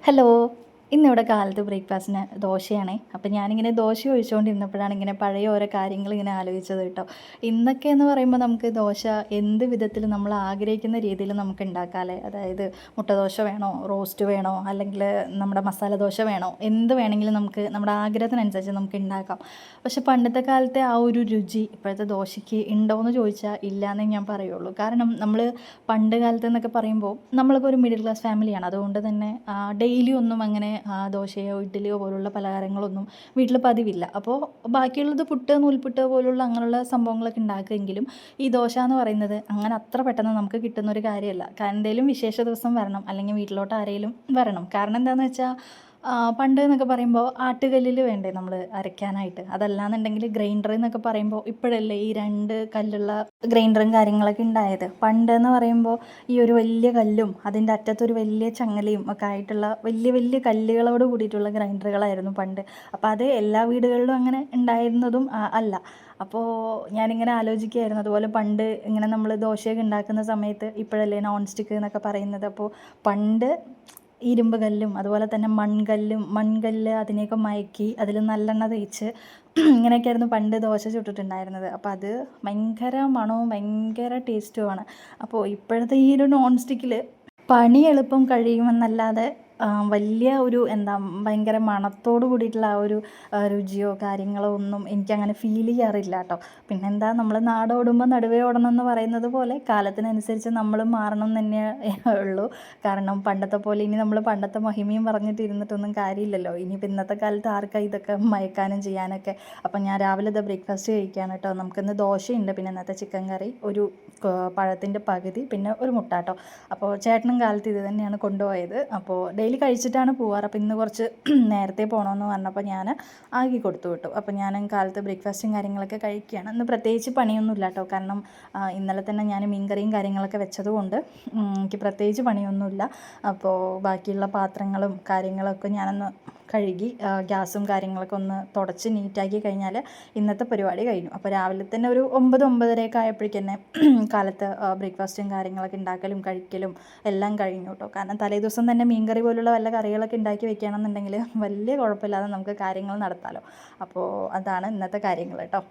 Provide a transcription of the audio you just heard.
Hello. ഇന്നിവിടെ കാലത്ത് ബ്രേക്ക്ഫാസ്റ്റിന് ദോശയാണേ. അപ്പം ഞാനിങ്ങനെ ദോശ ഒഴിച്ചുകൊണ്ടിരുന്നപ്പോഴാണ് ഇങ്ങനെ പഴയ ഓരോ കാര്യങ്ങൾ ഇങ്ങനെ ആലോചിച്ചത് കേട്ടോ. ഇന്നൊക്കെ എന്ന് പറയുമ്പോൾ നമുക്ക് ദോശ എന്ത് വിധത്തിൽ നമ്മൾ ആഗ്രഹിക്കുന്ന രീതിയിൽ നമുക്ക് ഉണ്ടാക്കാമല്ലേ. അതായത് മുട്ട ദോശ വേണോ, റോസ്റ്റ് വേണോ, അല്ലെങ്കിൽ നമ്മുടെ മസാല ദോശ വേണോ, എന്ത് വേണമെങ്കിലും നമുക്ക് നമ്മുടെ ആഗ്രഹത്തിനനുസരിച്ച് നമുക്ക് ഉണ്ടാക്കാം. പക്ഷെ പണ്ടത്തെ കാലത്തെ ആ ഒരു രുചി ഇപ്പോഴത്തെ ദോശയ്ക്ക് ഉണ്ടോ എന്ന് ചോദിച്ചാൽ ഇല്ല എന്നേ ഞാൻ പറയുള്ളൂ. കാരണം നമ്മൾ പണ്ട് കാലത്ത് എന്നൊക്കെ പറയുമ്പോൾ നമ്മളിപ്പോൾ ഒരു മിഡിൽ ക്ലാസ് ഫാമിലിയാണ്. അതുകൊണ്ട് തന്നെ ഡെയിലി ഒന്നും അങ്ങനെ ദോശയോ ഇഡ്ഡലിയോ പോലുള്ള പലഹാരങ്ങളൊന്നും വീട്ടിൽ പതിവില്ല. അപ്പോൾ ബാക്കിയുള്ളത് പുട്ട്, നൂൽപുട്ട് പോലുള്ള അങ്ങനെയുള്ള സംഭവങ്ങളൊക്കെ ഉണ്ടാക്കുമെങ്കിലും ഈ ദോശ എന്ന് പറയുന്നത് അങ്ങനെ അത്ര പെട്ടെന്ന് നമുക്ക് കിട്ടുന്ന ഒരു കാര്യമല്ല. കാരണം എന്തെങ്കിലും വിശേഷ ദിവസം വരണം, അല്ലെങ്കിൽ വീട്ടിലോട്ട് ആരെങ്കിലും വരണം. കാരണം എന്താണെന്ന് വെച്ചാൽ പണ്ട് എന്നൊക്കെ പറയുമ്പോൾ ആട്ടുകല്ലിൽ വേണ്ടേ നമ്മൾ അരയ്ക്കാനായിട്ട്. അതല്ലാന്നുണ്ടെങ്കിൽ ഗ്രൈൻഡർ എന്നൊക്കെ പറയുമ്പോൾ ഇപ്പോഴല്ലേ ഈ 2 കല്ലുള്ള ഗ്രൈൻഡറും കാര്യങ്ങളൊക്കെ ഉണ്ടായത്. പണ്ട് എന്ന് പറയുമ്പോൾ ഈ ഒരു വലിയ കല്ലും അതിൻ്റെ അറ്റത്തൊരു വലിയ ചങ്ങലയും ഒക്കെ ആയിട്ടുള്ള വലിയ വലിയ കല്ലുകളോട് കൂടിയിട്ടുള്ള ഗ്രൈൻഡറുകളായിരുന്നു പണ്ട്. അപ്പോൾ അത് എല്ലാ വീടുകളിലും അങ്ങനെ ഉണ്ടായിരുന്നതും അല്ല. അപ്പോൾ ഞാനിങ്ങനെ ആലോചിക്കുകയായിരുന്നു, അതുപോലെ പണ്ട് ഇങ്ങനെ നമ്മൾ ദോശയൊക്കെ ഉണ്ടാക്കുന്ന സമയത്ത് ഇപ്പോഴല്ലേ നോൺ സ്റ്റിക്ക് എന്നൊക്കെ പറയുന്നത്. അപ്പോൾ പണ്ട് ഇരുമ്പ് കല്ലും അതുപോലെ തന്നെ മൺകല്ല് അതിനെയൊക്കെ മയക്കി അതിൽ നല്ലെണ്ണ തേച്ച് ഇങ്ങനെയൊക്കെയായിരുന്നു പണ്ട് ദോശ ചുട്ടിട്ടുണ്ടായിരുന്നത്. അപ്പോൾ അത് ഭയങ്കര മണവും ഭയങ്കര ടേസ്റ്റുമാണ്. അപ്പോൾ ഇപ്പോഴത്തെ ഈ ഒരു നോൺ സ്റ്റിക്കിൽ പണി എളുപ്പം കഴിയുമെന്നല്ലാതെ വലിയ ഒരു എന്താ ഭയങ്കര മണത്തോട് കൂടിയിട്ടുള്ള ആ ഒരു രുചിയോ കാര്യങ്ങളോ ഒന്നും എനിക്കങ്ങനെ ഫീൽ ചെയ്യാറില്ല കേട്ടോ. പിന്നെന്താ, നമ്മൾ നാടോടുമ്പോൾ നടുവേ ഓടണം എന്ന് പറയുന്നത് പോലെ കാലത്തിനനുസരിച്ച് നമ്മൾ മാറണം തന്നെ ഉള്ളൂ. കാരണം പണ്ടത്തെ പോലെ ഇനി നമ്മൾ പണ്ടത്തെ മഹിമയും പറഞ്ഞിട്ട് ഇരുന്നിട്ടൊന്നും കാര്യമില്ലല്ലോ. ഇനിയിപ്പോൾ ഇന്നത്തെ കാലത്ത് ആർക്കാ ഇതൊക്കെ മയക്കാനും ചെയ്യാനൊക്കെ. അപ്പം ഞാൻ രാവിലെ ഇത് ബ്രേക്ക്ഫാസ്റ്റ് കഴിക്കുകയാണ് കേട്ടോ. നമുക്കിന്ന് ദോശയുണ്ട്, പിന്നെ ഇന്നത്തെ ചിക്കൻ കറി, ഒരു പഴത്തിൻ്റെ പകുതി, പിന്നെ ഒരു മുട്ട കേട്ടോ. അപ്പോൾ ചേട്ടനും കാലത്ത് ഇത് തന്നെയാണ് കൊണ്ടുപോയത്. അപ്പോൾ ഡെയിലി കഴിച്ചിട്ടാണ് പോവാറ്. അപ്പോൾ ഇന്ന് കുറച്ച് നേരത്തെ പോകണമെന്ന് പറഞ്ഞപ്പോൾ ഞാൻ ആക്കി കൊടുത്തു വിട്ടു. അപ്പോൾ ഞാൻ കാലത്ത് ബ്രേക്ക്ഫാസ്റ്റും കാര്യങ്ങളൊക്കെ കഴിക്കുകയാണ്. ഇന്ന് പ്രത്യേകിച്ച് പണിയൊന്നുമില്ല കേട്ടോ. കാരണം ഇന്നലെ തന്നെ ഞാൻ മീൻകറിയും കാര്യങ്ങളൊക്കെ വെച്ചതുകൊണ്ട് എനിക്ക് പ്രത്യേകിച്ച് പണിയൊന്നുമില്ല. അപ്പോൾ ബാക്കിയുള്ള പാത്രങ്ങളും കാര്യങ്ങളൊക്കെ ഞാനൊന്ന് കഴുകി ഗ്യാസും കാര്യങ്ങളൊക്കെ ഒന്ന് തുടച്ച് നീറ്റാക്കി കഴിഞ്ഞാൽ ഇന്നത്തെ പരിപാടി കഴിഞ്ഞു. അപ്പോൾ രാവിലെ തന്നെ ഒരു 9-9:30 ആയപ്പോഴേക്ക് തന്നെ കാലത്ത് ബ്രേക്ക്ഫാസ്റ്റും കാര്യങ്ങളൊക്കെ ഉണ്ടാക്കലും കഴിക്കലും എല്ലാം കഴിഞ്ഞു കേട്ടോ. കാരണം തലേദിവസം തന്നെ മീൻകറി പോലുള്ള വല്ല കറികളൊക്കെ ഉണ്ടാക്കി വെക്കുകയാണെന്നുണ്ടെങ്കിൽ വലിയ കുഴപ്പമില്ലാതെ നമുക്ക് കാര്യങ്ങൾ നടത്താമല്ലോ. അപ്പോൾ അതാണ് ഇന്നത്തെ കാര്യങ്ങൾ കേട്ടോ.